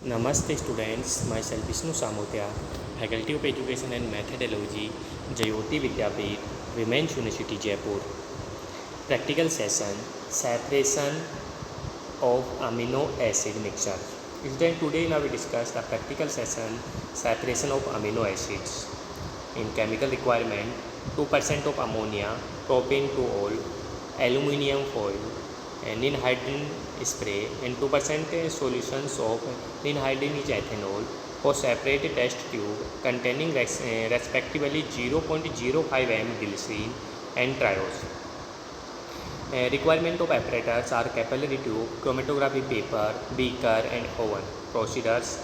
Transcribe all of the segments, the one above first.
Namaste students, myself Vishnu Samotia, Faculty of Education and Methodology, Jayoti Vidyapeeth, Women's University Jaipur. Practical session, separation of amino acid mixture. Today now we discuss the practical session, separation of amino acids. In chemical requirement, 2% of ammonia, propane to all, aluminium foil, ninhydrin spray, and 2% solutions of ninhydrin is ethanol for separate test tube containing respectively 0.05 m glycerin and triose. Requirement of apparatus are capillary tube, chromatography paper, beaker and oven. Procedures.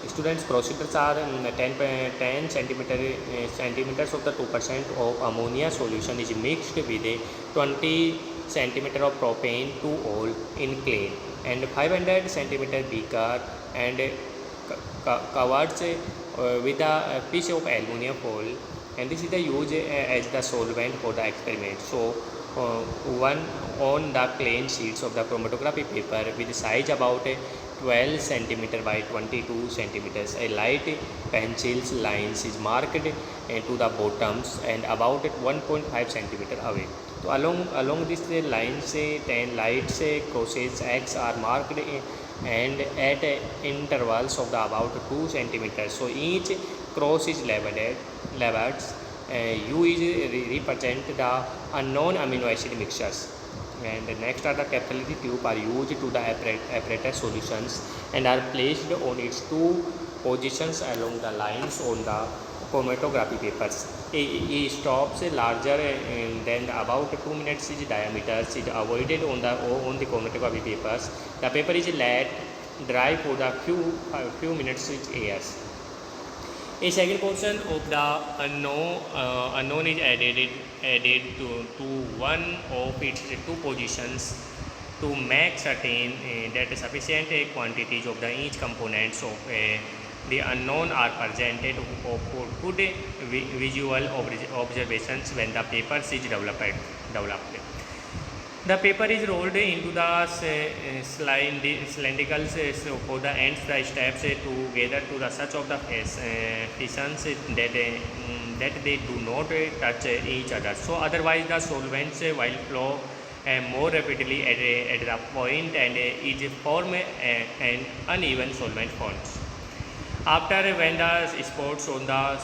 Students procedures are 10 centimeters of the 2% of ammonia solution is mixed with a 20 centimeter of propane 2-ol in clean and 500 centimeter beaker and covered with a piece of aluminum foil, and this is the use as the solvent for the experiment. So one on the plain sheets of the chromatography paper with size about 12 centimeter by 22 centimeters. A light pencil's lines is marked to the bottoms and about 1.5 centimeter away. So along this lines 10 light crosses X are marked and at intervals of the about 2 centimeters. So each cross is leveled. U is represent the unknown amino acid mixtures, and next are the capillary tube are used to the apparatus solutions and are placed on its two positions along the lines on the chromatography papers. A stops larger than about 2 minutes diameter is avoided on the chromatography papers. The paper is let dry for the few minutes with airs. A second portion of the unknown is added to one of its two positions to make certain that sufficient quantities of the each components of the unknown are presented for good visual observations when the paper is developed. The paper is rolled into the cylindricals for the ends the steps together to the such of the fissions that they do not touch each other. So otherwise the solvents will flow more rapidly at the point and is form an uneven solvent forms. After when the spots on the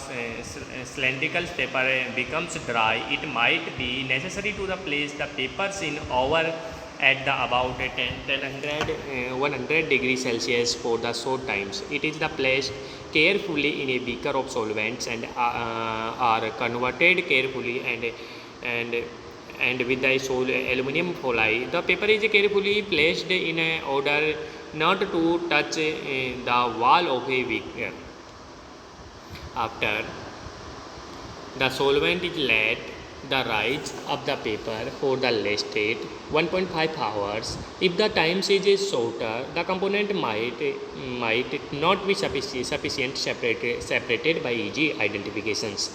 cylindrical paper becomes dry, it might be necessary to the place the papers in over at the about 100 degrees Celsius for the short times. It is the placed carefully in a beaker of solvents and are converted carefully and with the aluminum foil. The paper is carefully placed in a order not to touch the wall of a beaker. After the solvent is let the rise of the paper for the lasted 1.5 hours. If the time is shorter, the component might not be sufficient separated by easy identifications.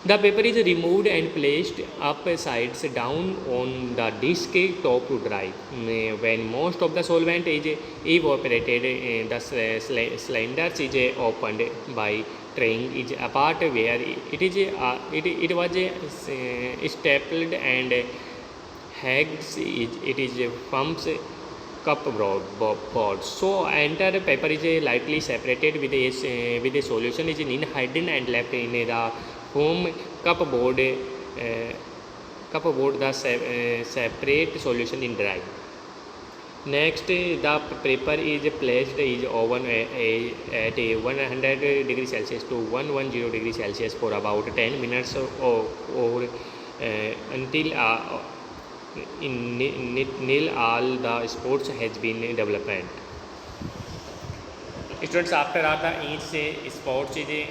The paper is removed and placed upside down on the disc top to dry. When most of the solvent is evaporated, the cylinders is opened by trying is apart where it was stapled and hags it is pumps cup board. So enter paper is lightly separated with a solution is ninhydrin and left in the foam cupboard the separate solution in dry. Next, the paper is placed in oven at 100 degrees Celsius to 110 degrees Celsius for about 10 minutes or until nil all the spots has been developed. Students, after all the each spots is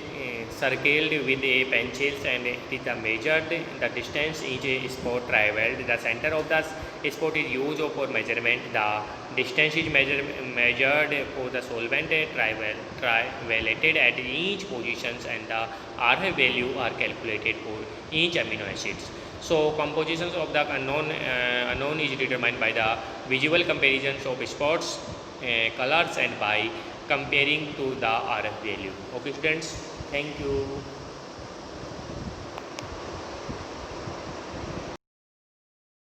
circled with a pencils and it is measured the distance each spot travelled. The center of the spot is used for measurement. The distance is measured for the solvent travelled at each positions and the R value are calculated for each amino acids. So compositions of the unknown is determined by the visual comparisons of spots colors and by comparing to the RF value. Okay students, thank you.